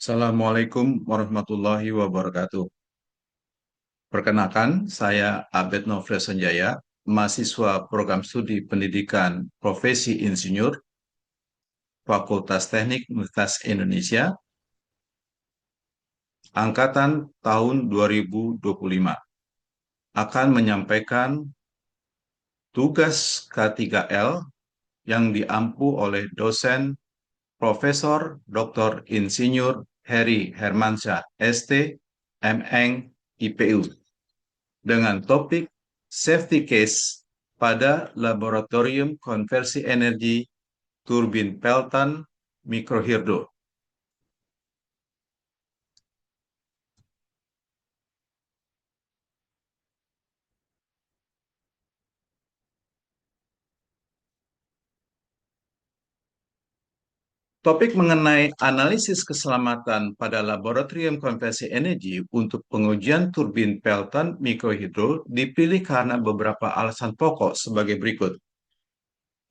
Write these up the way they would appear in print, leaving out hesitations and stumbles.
Assalamualaikum warahmatullahi wabarakatuh. Perkenalkan, saya Abed Nofriah Sanjaya, mahasiswa program studi pendidikan profesi insinyur, Fakultas Teknik Universitas Indonesia, angkatan tahun 2025, akan menyampaikan tugas K3L yang diampu oleh dosen Profesor Dr. Insinyur Heri Hermansyah, ST, MN, IPU, dengan topik safety case pada laboratorium konversi energi turbin Pelton Microhydro. Topik mengenai analisis keselamatan pada laboratorium konversi energi untuk pengujian turbin Pelton Microhydro dipilih karena beberapa alasan pokok sebagai berikut.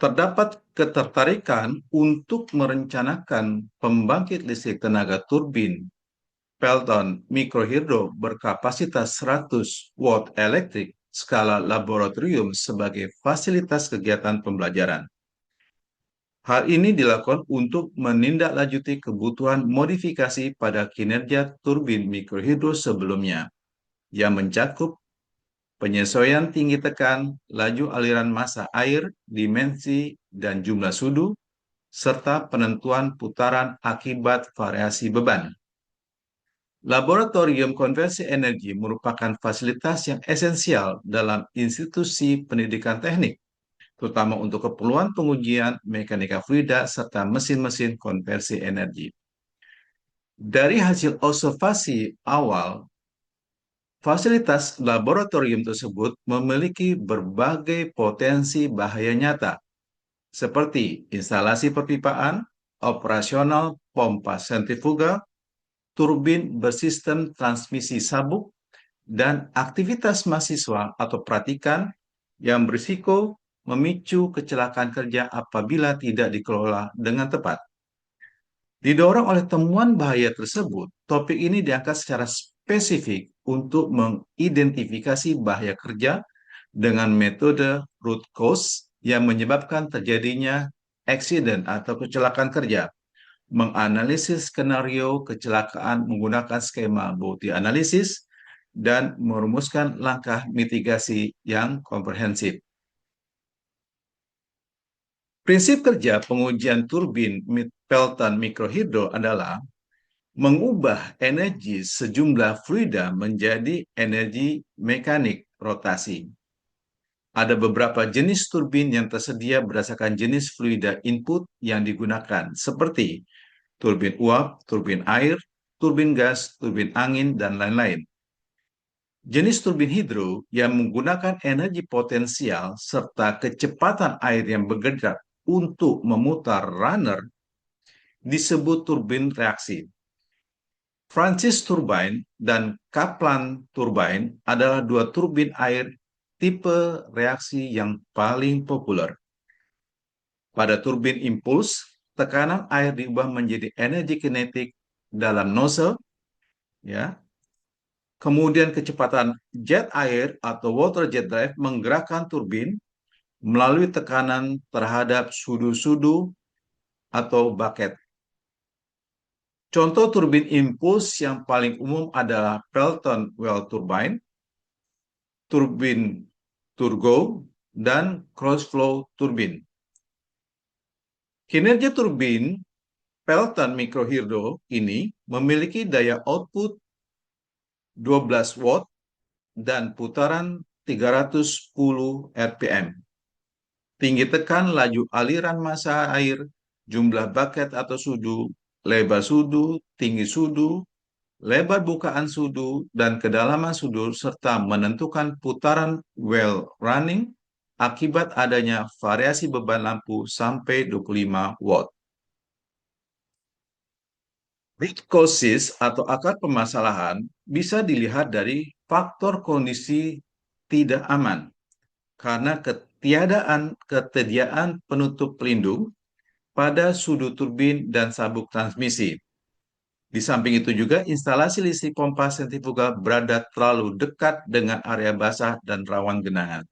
Terdapat ketertarikan untuk merencanakan pembangkit listrik tenaga turbin Pelton Microhydro berkapasitas 100 watt elektrik skala laboratorium sebagai fasilitas kegiatan pembelajaran. Hal ini dilakukan untuk menindaklanjuti kebutuhan modifikasi pada kinerja turbin mikrohidro sebelumnya, yang mencakup penyesuaian tinggi tekan, laju aliran massa air, dimensi, dan jumlah sudu, serta penentuan putaran akibat variasi beban. Laboratorium konversi energi merupakan fasilitas yang esensial dalam institusi pendidikan teknik, terutama untuk keperluan pengujian mekanika fluida serta mesin-mesin konversi energi. Dari hasil observasi awal, fasilitas laboratorium tersebut memiliki berbagai potensi bahaya nyata, seperti instalasi perpipaan, operasional pompa sentrifugal, turbin bersistem transmisi sabuk, dan aktivitas mahasiswa atau praktikan yang berisiko memicu kecelakaan kerja apabila tidak dikelola dengan tepat. Didorong oleh temuan bahaya tersebut, topik ini diangkat secara spesifik untuk mengidentifikasi bahaya kerja dengan metode root cause yang menyebabkan terjadinya accident atau kecelakaan kerja, menganalisis skenario kecelakaan menggunakan skema body analisis, dan merumuskan langkah mitigasi yang komprehensif. Prinsip kerja pengujian turbin Pelton Microhydro adalah mengubah energi sejumlah fluida menjadi energi mekanik rotasi. Ada beberapa jenis turbin yang tersedia berdasarkan jenis fluida input yang digunakan, seperti turbin uap, turbin air, turbin gas, turbin angin, dan lain-lain. Jenis turbin hidro yang menggunakan energi potensial serta kecepatan air yang bergerak untuk memutar runner disebut turbin reaksi. Francis turbine dan Kaplan turbine adalah dua turbin air tipe reaksi yang paling populer. Pada turbin impuls, tekanan air diubah menjadi energi kinetik dalam nozzle, ya. Kemudian kecepatan jet air atau water jet drive menggerakkan turbin melalui tekanan terhadap sudu-sudu atau bucket. Contoh turbin impuls yang paling umum adalah Pelton well turbine, turbin turgo, dan cross-flow turbin. Kinerja turbin Pelton Microhydro ini memiliki daya output 12 watt dan putaran 310 rpm. Tinggi tekan, laju aliran massa air, jumlah bucket atau sudu, lebar sudu, tinggi sudu, lebar bukaan sudu, dan kedalaman sudu, serta menentukan putaran well running akibat adanya variasi beban lampu sampai 25 watt. Root causes atau akar permasalahan bisa dilihat dari faktor kondisi tidak aman karena ketersediaan penutup pelindung pada sudut turbin dan sabuk transmisi. Di samping itu juga instalasi listrik pompa sentrifugal berada terlalu dekat dengan area basah dan rawan genangan.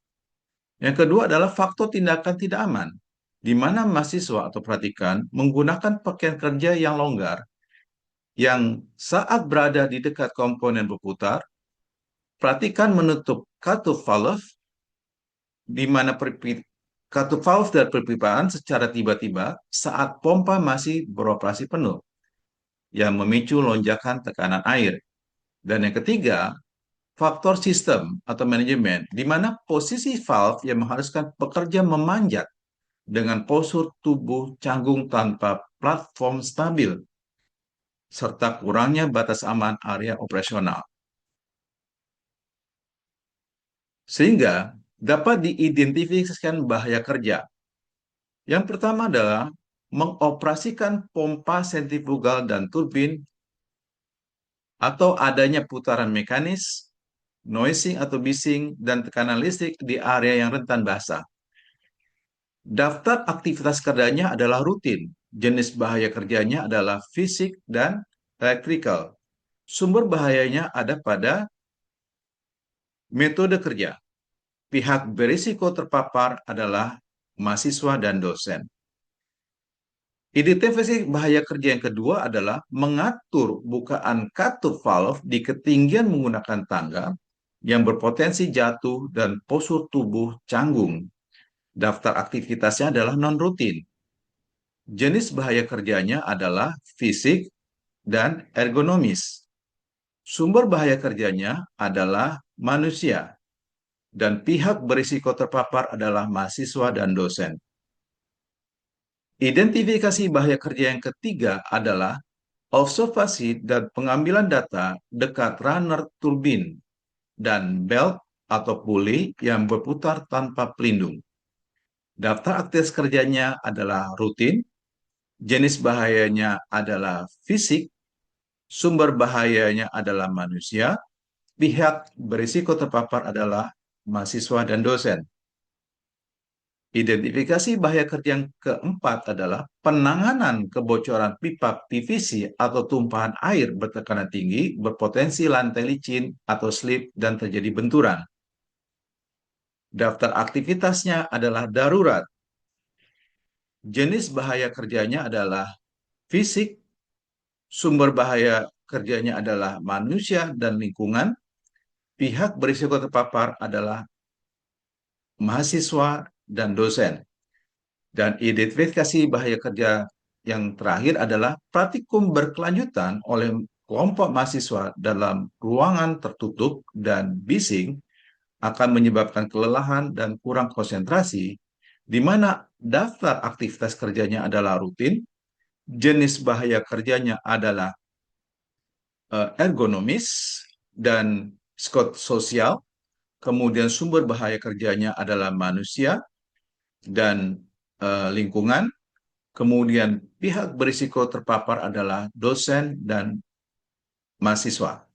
Yang kedua adalah faktor tindakan tidak aman, di mana mahasiswa atau praktikan menggunakan pakaian kerja yang longgar, yang saat berada di dekat komponen berputar, praktikan menutup katup valve, di mana katup valve dan perpipaan secara tiba-tiba saat pompa masih beroperasi penuh, yang memicu lonjakan tekanan air. Dan yang ketiga, faktor sistem atau manajemen, di mana posisi valve yang mengharuskan pekerja memanjat dengan postur tubuh canggung tanpa platform stabil, serta kurangnya batas aman area operasional. Sehingga dapat diidentifikasikan bahaya kerja. Yang pertama adalah mengoperasikan pompa sentrifugal dan turbin atau adanya putaran mekanis, noising atau bising, dan tekanan listrik di area yang rentan basah. Daftar aktivitas kerjanya adalah rutin. Jenis bahaya kerjanya adalah fisik dan elektrikal. Sumber bahayanya ada pada metode kerja. Pihak berisiko terpapar adalah mahasiswa dan dosen. Identifikasi bahaya kerja yang kedua adalah mengatur bukaan katup valve di ketinggian menggunakan tangga yang berpotensi jatuh dan postur tubuh canggung. Daftar aktivitasnya adalah non-rutin. Jenis bahaya kerjanya adalah fisik dan ergonomis. Sumber bahaya kerjanya adalah manusia, dan pihak berisiko terpapar adalah mahasiswa dan dosen. Identifikasi bahaya kerja yang ketiga adalah observasi dan pengambilan data dekat runner turbin dan belt atau puli yang berputar tanpa pelindung. Daftar aktivitas kerjanya adalah rutin, jenis bahayanya adalah fisik, sumber bahayanya adalah manusia, pihak berisiko terpapar adalah mahasiswa dan dosen. Identifikasi bahaya kerja yang keempat adalah penanganan kebocoran pipa PVC atau tumpahan air bertekanan tinggi berpotensi lantai licin atau slip dan terjadi benturan. Daftar aktivitasnya adalah darurat. Jenis bahaya kerjanya adalah fisik, sumber bahaya kerjanya adalah manusia dan lingkungan, pihak berisiko terpapar adalah mahasiswa dan dosen. Dan identifikasi bahaya kerja yang terakhir adalah praktikum berkelanjutan oleh kelompok mahasiswa dalam ruangan tertutup dan bising akan menyebabkan kelelahan dan kurang konsentrasi, di mana daftar aktivitas kerjanya adalah rutin, jenis bahaya kerjanya adalah ergonomis dan sosial, kemudian sumber bahaya kerjanya adalah manusia dan lingkungan, kemudian pihak berisiko terpapar adalah dosen dan mahasiswa.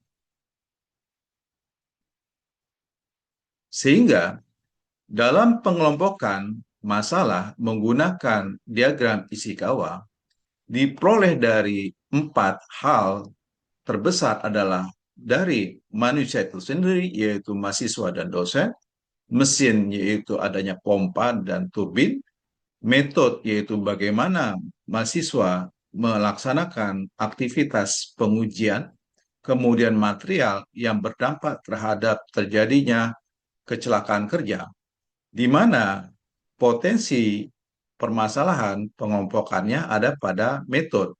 Sehingga dalam pengelompokan masalah menggunakan diagram Ishikawa, diperoleh dari 4 hal terbesar adalah dari manusia itu sendiri, yaitu mahasiswa dan dosen, mesin, yaitu adanya pompa dan turbin, metode, yaitu bagaimana mahasiswa melaksanakan aktivitas pengujian, kemudian material yang berdampak terhadap terjadinya kecelakaan kerja, di mana potensi permasalahan pengompokannya ada pada metode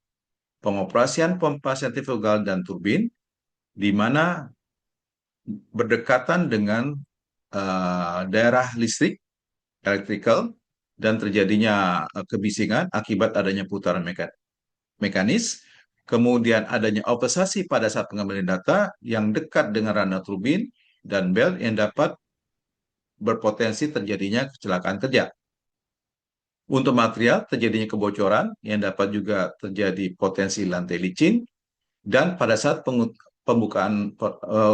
pengoperasian pompa sentrifugal dan turbin, di mana berdekatan dengan daerah listrik, electrical, dan terjadinya kebisingan akibat adanya putaran mekanis, kemudian adanya obsesi pada saat pengambilan data yang dekat dengan runner turbin dan belt yang dapat berpotensi terjadinya kecelakaan kerja. Untuk material, terjadinya kebocoran yang dapat juga terjadi potensi lantai licin, dan pada saat pembukaan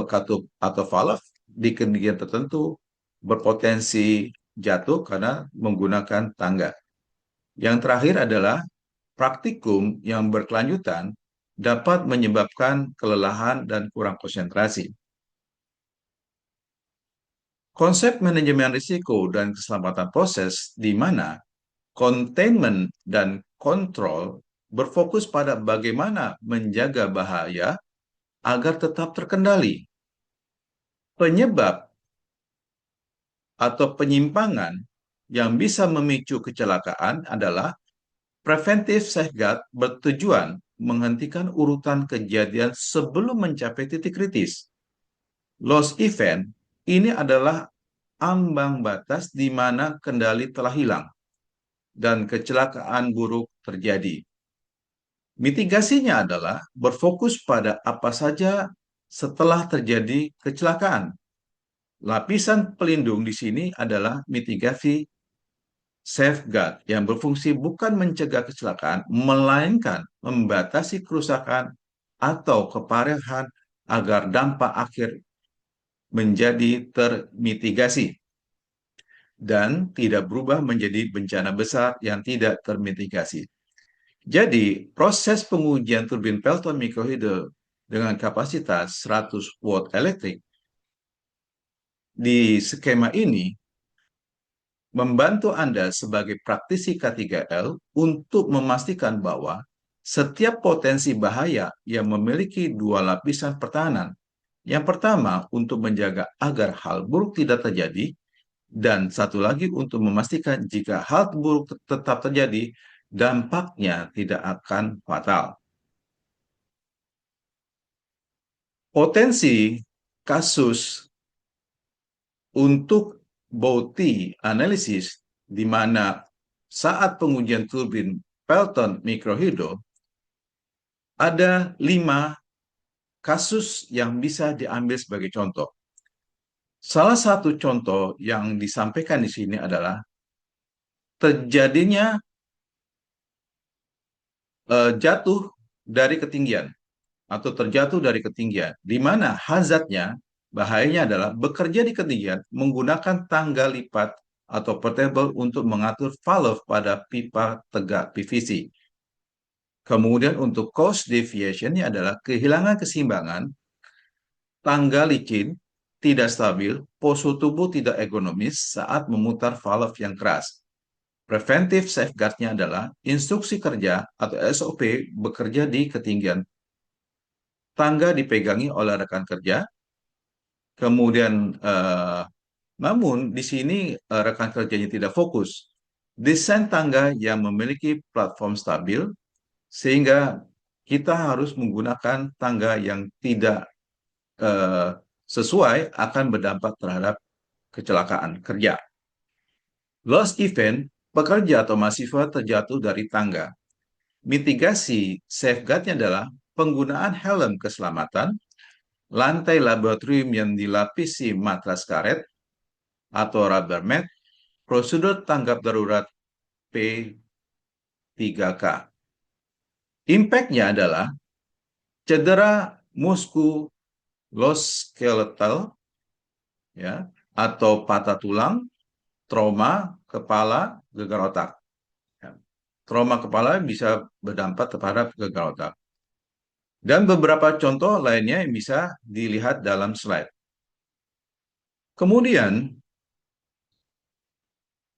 katup atau valve di ketinggian tertentu berpotensi jatuh karena menggunakan tangga. Yang terakhir adalah praktikum yang berkelanjutan dapat menyebabkan kelelahan dan kurang konsentrasi. Konsep manajemen risiko dan keselamatan proses di mana containment dan kontrol berfokus pada bagaimana menjaga bahaya agar tetap terkendali. Penyebab atau penyimpangan yang bisa memicu kecelakaan adalah preventive safeguard bertujuan menghentikan urutan kejadian sebelum mencapai titik kritis. Loss event ini adalah ambang batas di mana kendali telah hilang dan kecelakaan buruk terjadi. Mitigasinya adalah berfokus pada apa saja setelah terjadi kecelakaan. Lapisan pelindung di sini adalah mitigasi safeguard yang berfungsi bukan mencegah kecelakaan, melainkan membatasi kerusakan atau keparahan agar dampak akhir menjadi termitigasi dan tidak berubah menjadi bencana besar yang tidak termitigasi. Jadi, proses pengujian turbin Pelton microhydro dengan kapasitas 100 watt elektrik di skema ini membantu Anda sebagai praktisi K3L untuk memastikan bahwa setiap potensi bahaya yang memiliki dua lapisan pertahanan. Yang pertama, untuk menjaga agar hal buruk tidak terjadi, dan satu lagi untuk memastikan jika hal buruk tetap terjadi, dampaknya tidak akan fatal. Potensi kasus untuk body analisis di mana saat pengujian turbin Pelton microhydro ada 5 kasus yang bisa diambil sebagai contoh. Salah satu contoh yang disampaikan di sini adalah terjadinya jatuh dari ketinggian atau terjatuh dari ketinggian, di mana hazardnya, bahayanya adalah bekerja di ketinggian menggunakan tangga lipat atau portable untuk mengatur valve pada pipa tegak PVC. Kemudian untuk cost deviation-nya adalah kehilangan keseimbangan, tangga licin, tidak stabil, postur tubuh tidak ergonomis saat memutar valve yang keras. Preventive safeguard-nya adalah instruksi kerja atau SOP bekerja di ketinggian. Tangga dipegangi oleh rekan kerja, kemudian namun di sini rekan kerjanya tidak fokus. Desain tangga yang memiliki platform stabil, sehingga kita harus menggunakan tangga yang tidak sesuai akan berdampak terhadap kecelakaan kerja. Loss event, pekerja atau mahasiswa terjatuh dari tangga. Mitigasi safeguard-nya adalah penggunaan helm keselamatan, lantai laboratorium yang dilapisi matras karet atau rubber mat, prosedur tanggap darurat P3K. Impact-nya adalah cedera muskuloskeletal, ya, atau patah tulang, trauma kepala, gegar otak. Trauma kepala bisa berdampak terhadap gegar otak. Dan beberapa contoh lainnya yang bisa dilihat dalam slide. Kemudian,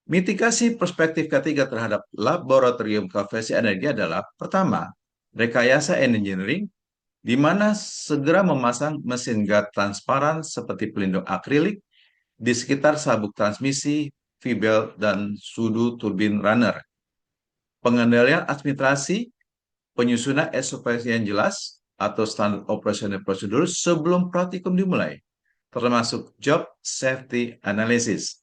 mitigasi perspektif ketiga terhadap laboratorium konversi energi adalah, pertama, rekayasa engineering, di mana segera memasang mesin gas transparan seperti pelindung akrilik di sekitar sabuk transmisi, V-belt, dan sudu turbin runner. Pengendalian administrasi, penyusunan SOP yang jelas, atau standar operasional prosedur sebelum praktikum dimulai, termasuk job safety analysis.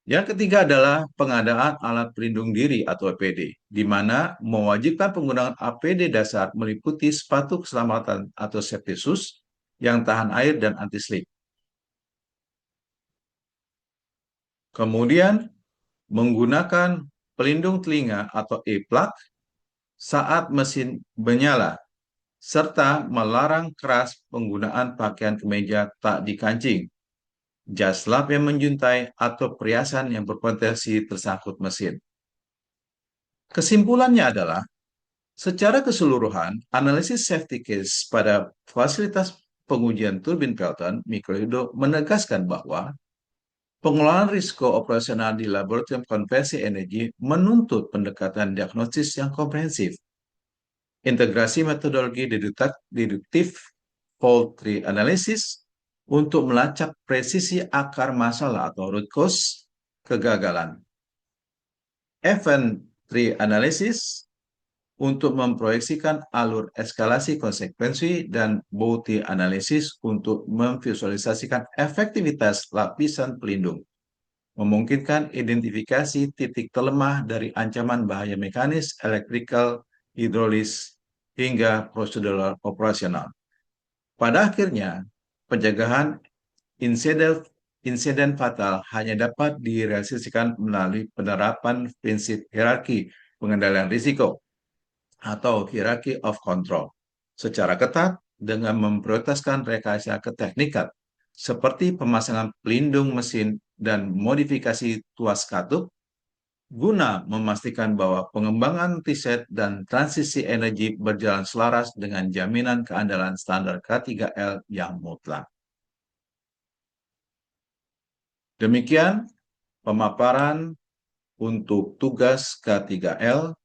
Yang ketiga adalah pengadaan alat pelindung diri atau APD, di mana mewajibkan penggunaan APD dasar meliputi sepatu keselamatan atau safety shoes yang tahan air dan anti-slip. Kemudian, menggunakan pelindung telinga atau e-plug saat mesin menyala, serta melarang keras penggunaan pakaian kemeja tak dikancing, jas lap yang menjuntai, atau perhiasan yang berpotensi tersangkut mesin. Kesimpulannya adalah, Secara keseluruhan, analisis safety case pada fasilitas pengujian turbin Pelton mikrohidro menegaskan bahwa pengelolaan risiko operasional di laboratorium konversi energi menuntut pendekatan diagnosis yang komprehensif, integrasi metodologi deduktif fault tree analysis untuk melacak presisi akar masalah atau root cause kegagalan, event tree analysis untuk memproyeksikan alur eskalasi konsekuensi, dan Bouty analisis untuk memvisualisasikan efektivitas lapisan pelindung, memungkinkan identifikasi titik terlemah dari ancaman bahaya mekanis, elektrikal, hidrolis, hingga prosedural operasional. Pada akhirnya, pencegahan insiden fatal hanya dapat direalisasikan melalui penerapan prinsip hierarki pengendalian risiko atau hierarchy of control secara ketat dengan memprioritaskan rekayasa keteknikan seperti pemasangan pelindung mesin dan modifikasi tuas katup guna memastikan bahwa pengembangan riset dan transisi energi berjalan selaras dengan jaminan keandalan standar K3L yang mutlak. Demikian pemaparan untuk tugas K3L.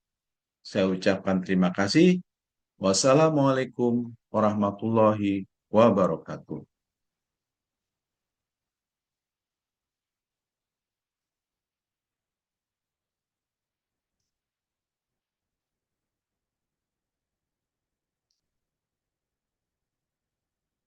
Saya ucapkan terima kasih. Wassalamualaikum warahmatullahi wabarakatuh.